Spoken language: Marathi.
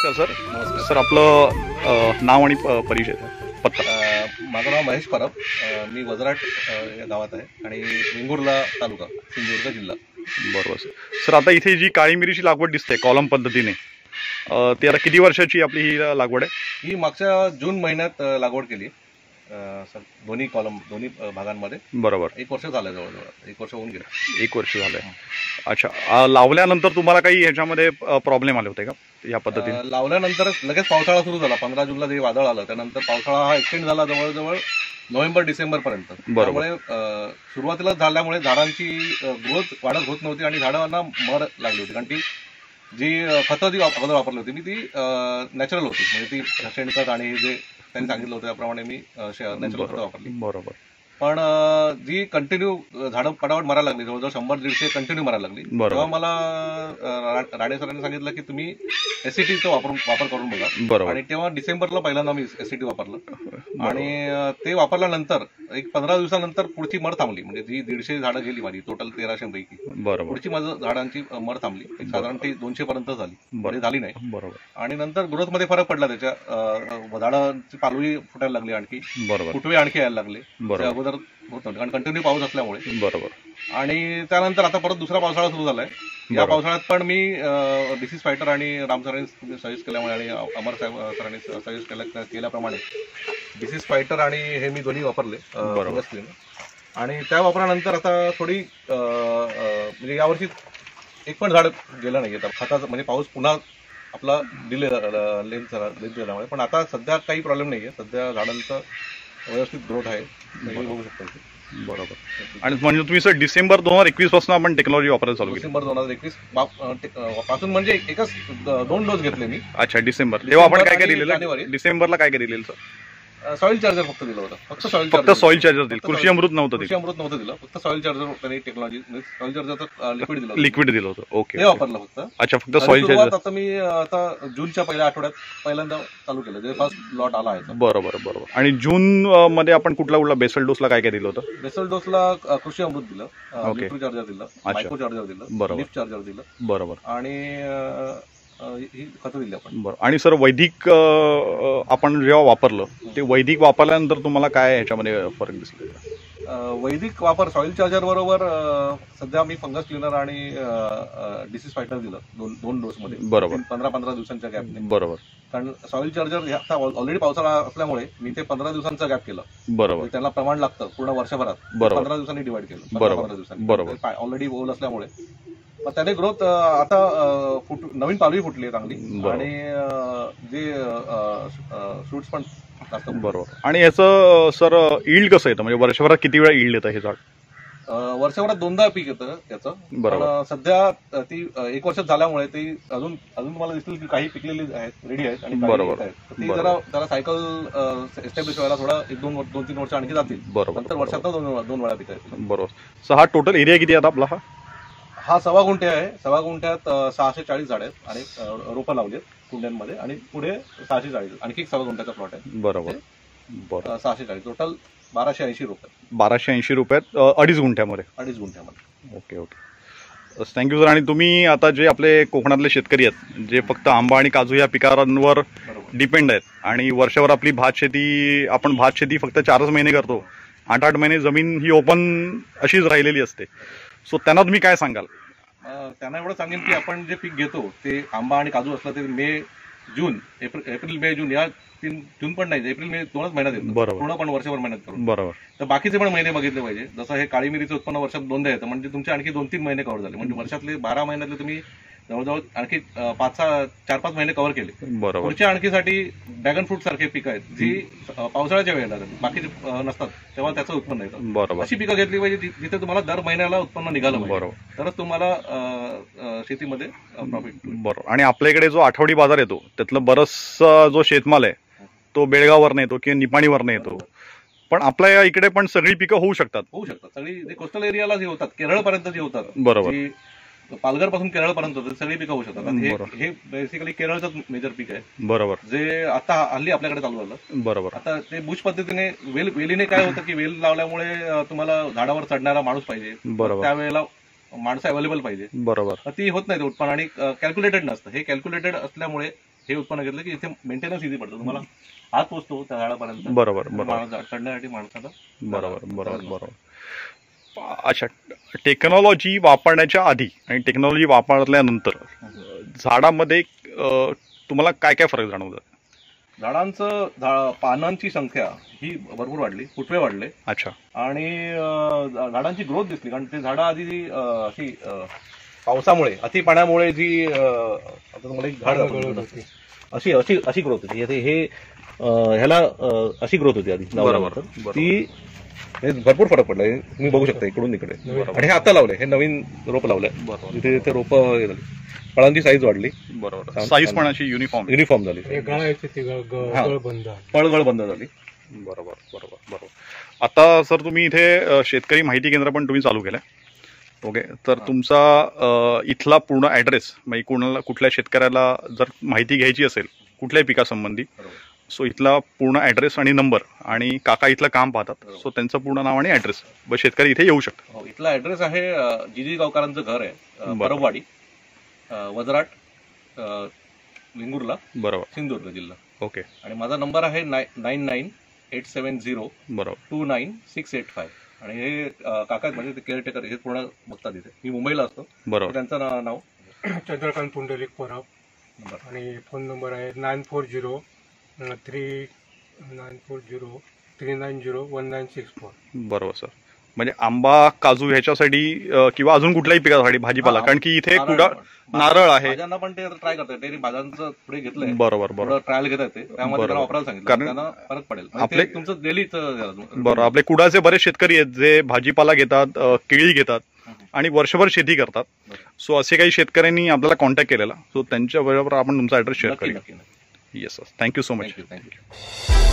नमस्कार सर. नमस्कार. सर आपलं नाव आणि परिचय पत्ता. माझं नाव महेश परब. मी वजराट या गावात आहे आणि वेंगुर्ला तालुका, सिंधुदुर्ग जिल्हा. बरोबर सर. सर आता इथे जी काळी मिरीची लागवड दिसते कॉलम पद्धतीने, ती आता किती वर्षाची आपली ही लागवड आहे? ही मागच्या जून महिन्यात लागवड केली सर, दोन्ही कॉलम दोन्ही भागांमध्ये. बरोबर. 1 वर्ष झालं, जवळजवळ 1 वर्ष होऊन गेलं. 1 वर्ष झालंय. अच्छा, लावल्यानंतर तुम्हाला काही ह्याच्यामध्ये प्रॉब्लेम आले होते का या पद्धतीने? लावल्यानंतर लगेच पावसाळा सुरू झाला. 15 जूनला जे वादळ आलं त्यानंतर पावसाळा हा एक्सटेंड झाला जवळजवळ नोव्हेंबर डिसेंबर पर्यंत. त्यामुळे सुरुवातीला झाल्यामुळे झाडांची ग्रोथ वाढत होत नव्हती आणि झाडांना मर लागली होती. कारण की जी खतं जी अगोदर वापरली होती ती नॅचरल होती, म्हणजे ती शेणखत आणि जे त्यांनी सांगितलं होतं त्याप्रमाणे मी नॅचरल खतं वापरली. बरोबर. पण जी कंटिन्यू झाडं पटापट मरायला लागली, जवळजवळ 100-150 कंटिन्यू मरायला लागली. तेव्हा मला राणे सरांनी सांगितलं की तुम्ही एससीटीचा वापर करून बघा. आणि तेव्हा डिसेंबरला पहिल्यांदा मी एससीटी वापरलं आणि ते वापरल्यानंतर एक 15 दिवसानंतर पुढची मर थांबली. म्हणजे जी 150 झाडं गेली माझी टोटल 1300 पैकी, पुढची माझं झाडांची मर थांबली. साधारण ती 200 पर्यंत झाली, म्हणजे झाली नाही. बरोबर. आणि नंतर ग्रोथ मध्ये फरक पडला. त्याच्या झाडांची पालवी फुटायला लागली, आणखी फुटवे आणखी यायला लागले. अगोदर होत नव्हते कारण कंटिन्यू पाऊस असल्यामुळे. बरोबर. आणि त्यानंतर आता परत दुसरा पावसाळा सुरू झालाय. या पावसाळ्यात पण मी डिसीज फायटर आणि राम सरांनी सजेस्ट केल्यामुळे आणि अमर साहेब सरांनी सजेस्ट केल्याप्रमाणे डिसीज फायटर आणि हे मी दोन्ही वापरले. आणि त्या वापरानंतर आता थोडी म्हणजे यावर्षी एक पण झाड गेलं नाही खताचं, म्हणजे पाऊस पुन्हा आपला डिले झाल्यामुळे. पण आता सध्या काही प्रॉब्लेम नाहीये. सध्या झाडांचं व्यवस्थित ग्रोथ आहे, बघू शकतो. बरोबर. आणि म्हणजे तुम्ही सर डिसेंबर 2021 पासून आपण टेक्नॉलॉजी वापरायला चालू केली? डिसेंबर 2021 पासून, म्हणजे एकच 2 डोस घेतले मी. अच्छा, डिसेंबर. तेव्हा आपण काय काय दिलेलं डिसेंबरला? काय काय दिलेलं सर? सॉइल चार्जर फक्त दिलं होतं. फक्त सॉइल चार्जर दिलं, कृषी अमृत नव्हतं. कृषी अमृत नव्हतं दिलं, फक्त सॉइल चार्जर त्यांनी टेक्नॉलॉजी, सॉइल चार्जरचं लिक्विड दिलं होतं. ओके, ते वापरलं फक्त. अच्छा, फक्त सॉइल चार्जर. आता मी जूनच्या पहिल्या आठवड्यात पहिल्यांदा चालू केलं, जे फर्स्ट लॉट आला आहे. बरोबर बरोबर. आणि जून मध्ये आपण कुठला बेसल डोसला काय काय दिलं होतं? बेसल डोसला कृषी अमृत दिलं, लिक्विड चार्जर दिलं, मायक्रो चार्जर दिलं, लिफ्ट चार्जर दिलं. बरोबर. आणि ही खतं दिली आपण. बरं. आणि सर वैदिक आपण जेव्हा वापरलं ते वैदिक वापरल्यानंतर तुम्हाला काय ह्याच्यामध्ये फरक दिसला? वैदिक वापर सॉइल चार्जर बरोबर सध्या मी फंगस क्लिनर आणि डिसीज फायटर दिलं 2 डोस मध्ये. बरोबर. 15 दिवसांच्या गॅपने. बरोबर. कारण सॉइल चार्जर आता ऑलरेडी पावसाळा असल्यामुळे मी ते 15 दिवसांचा गॅप केलं. बरोबर. त्याला प्रमाण लागतं पूर्ण वर्षभरात. 15 दिवसांनी डिवाइड केलं. 15 दिवसांनी. बरोबर. ऑलरेडी ओल असल्यामुळे त्याने ग्रोथ आता नवीन पालवी फुटली चांगली आणि जे शूट्स पण जास्त. बरोबर. आणि याचं सर ईल्ड कसं येतं, म्हणजे वर्षभरात किती वेळा ईल्ड येतं हे झाड? वर्षभरात 2दा पीक येतं त्याचं. पण सध्या ती 1 वर्ष झाल्यामुळे ती अजून तुम्हाला दिसतील की काही पिकलेली आहेत, रेडी आहेत. आणि बरोबर, ती जरा सायकल एस्टॅब्लिश व्हायला थोडा 2-3 वर्ष आणखी जातील. बरोबर. नंतर वर्षात 2 वेळा पिक आहेत. बरोबर. सर हा टोटल एरिया किती आहे आपला? हा 1.25 गुंठे आहे. 1.25 गुंठ्यात 640 झाड आहेत आणि रोपं लावली आहेत कुंड्यांमध्ये. आणि पुढे 640, आणखी 1.25 गुंठ्याचा प्लॉट आहे. बरोबर. 640 टोटल 1280 रुपये. 1280 रुपयात 2.5 गुंठ्यामध्ये. 2.5 गुंठ्यामध्ये. Okay okay. Thank you sir. आणि तुम्ही आता जे आपले कोकणातले शेतकरी आहेत जे फक्त आंबा आणि काजू या पिकांवर डिपेंड आहेत आणि वर्षभर आपली आपण भात शेती फक्त 4च महिने करतो, 8-8 महिने जमीन ही ओपन अशीच राहिलेली असते, सो त्यांना तुम्ही काय सांगाल? त्यांना एवढं सांगेन की आपण जे पीक घेतो ते आंबा आणि काजू असलं ते एप्रिल मे जून या 3 जून पण नाही, एप्रिल मे 2च महिन्यात येतो. पूर्ण पण वर्षभर मेहनत करून. बरोबर. तर बाकीचे पण महिने बघितले पाहिजे. जसं हे काळी मिरीचं उत्पन्न वर्षात 2दा येतं, म्हणजे तुमचे आणखी 2-3 महिने कव्हर झाले. म्हणजे वर्षातले 12 महिन्यातले तुम्ही जवळजवळ आणखी 4-5 महिने कव्हर केले. बरोबर. पुढच्या आणखीसाठी ड्रॅगन फ्रूट सारखे पिकं आहेत जी पावसाळ्याच्या वेळेला बाकीचे नसतात तेव्हा त्याचं उत्पन्न येतं. बरोबर. अशी पिकं घेतली पाहिजे जिथे तुम्हाला दर महिन्याला उत्पन्न निघालं पाहिजे. बरोबर. तरच तुम्हाला शेतीमध्ये प्रॉफिट. बरोबर. आणि आपल्या इकडे जो आठवडी बाजार येतो त्यातलं बरंच जो शेतमाल आहे तो बेळगाववरनं येतो किंवा निपाणीवरनं येतो. पण आपल्या इकडे पण सगळी पिकं होऊ शकतात. सगळी कोस्टल एरियाला जे होतात, केरळपर्यंत जे होतात. बरोबर. पालघर पासून केरळपर्यंत सगळी पिकं होऊ शकतात. हे बेसिकली केरळचंच मेजर पीक आहे. बरोबर. जे आता हल्ली आपल्याकडे चालू झालं. बरोबर. आता ते बुश पद्धतीने वेलीने काय होतं की वेल लावल्यामुळे तुम्हाला झाडावर चढणारा माणूस पाहिजे. बरोबर. त्यावेळेला माणसं अवेलेबल पाहिजे. बरोबर. ती होत नाही उत्पन्न आणि कॅल्क्युलेटेड नसतं. हे कॅल्क्युलेटेड असल्यामुळे हे उत्पन्न घेतलं की इथे मेंटेनन्स इझी पडतं, तुम्हाला हात पोचतो त्या झाडापर्यंत. बरोबर चढण्यासाठी माणसाला. बरोबर. अच्छा, टेक्नॉलॉजी वापरण्याच्या आधी आणि टेक्नॉलॉजी वापरल्यानंतर झाडामध्ये तुम्हाला काय काय फरक जाणवतात? झाडांचं पानांची संख्या ही भरपूर वाढली, फुटवे वाढले. अच्छा. आणि झाडांची ग्रोथ दिसली, कारण ते झाडं आधी अशी पावसामुळे अति पाण्यामुळे जी आता तुम्हाला एक झाड अशी ग्रोथ होती, हे ह्याला अशी ग्रोथ होती आधी. बरोबर. ती भरपूर फरक पडला, तुम्ही बघू शकता इकडून इकडे. आणि हे आता लावले, हे नवीन रोप लावलंय, तिथे ते रोप झाली, फळांची साईज वाढली. बरोबर. साईज पण अशी युनिफॉर्म झाली, फळगळ बंद झाली. बरोबर. आता सर तुम्ही इथे शेतकरी माहिती केंद्र पण तुम्ही चालू केलंय. ओके, तर तुमचा इथला पूर्ण ऍड्रेस, म्हणजे कुठल्या शेतकऱ्याला जर माहिती घ्यायची असेल कुठल्याही पिकासंबंधी, सो इथला पूर्ण ऍड्रेस आणि नंबर, आणि काका इथलं काम पाहतात, सो त्यांचं पूर्ण नाव आणि ऍड्रेस, शेतकरी इथे येऊ शकतात. इथला ऍड्रेस आहे जीजी गावकरांचं घर आहे, परबवाडी, वजराट, लिंगुर्ला, बरोबर, सिंधुदुर्ग जिल्हा. ओके. आणि माझा नंबर आहे 9987029685. आणि हे काका म्हणजे ते केअरटेकर, हे पूर्ण बघतात इथे. मी मुंबईला असतो. बरोबर. त्यांचं नाव चंद्रकांत पुंडलिक परब, आणि फोन नंबर आहे 9403901964. बरोबर सर. म्हणजे आंबा, काजू ह्याच्यासाठी किंवा अजून कुठल्याही पिकासाठी, भाजीपाला, कारण की इथे नारळ आहे, भाज्यांना पण ते ट्राय करतात. त्यांनी भाज्यांचं पुढे घेतलंय. बरोबर. ट्रायल घेतात ते, त्यामध्ये त्यांना वापरायला सांगितलं, कारण त्यांना फरक पडेल. आपले तुमचं डेलीच. बरोबर. आपले कुडाचे बरेच शेतकरी आहेत जे भाजीपाला घेतात, केळी घेतात आणि वर्षभर शेती करतात. सो असे काही शेतकऱ्यांनी आपल्याला कॉन्टॅक्ट केलेला, सो त्यांच्या बरोबर आपण तुमचा ऍड्रेस शेअर करूया. Yes sir, thank you so much. Thank you.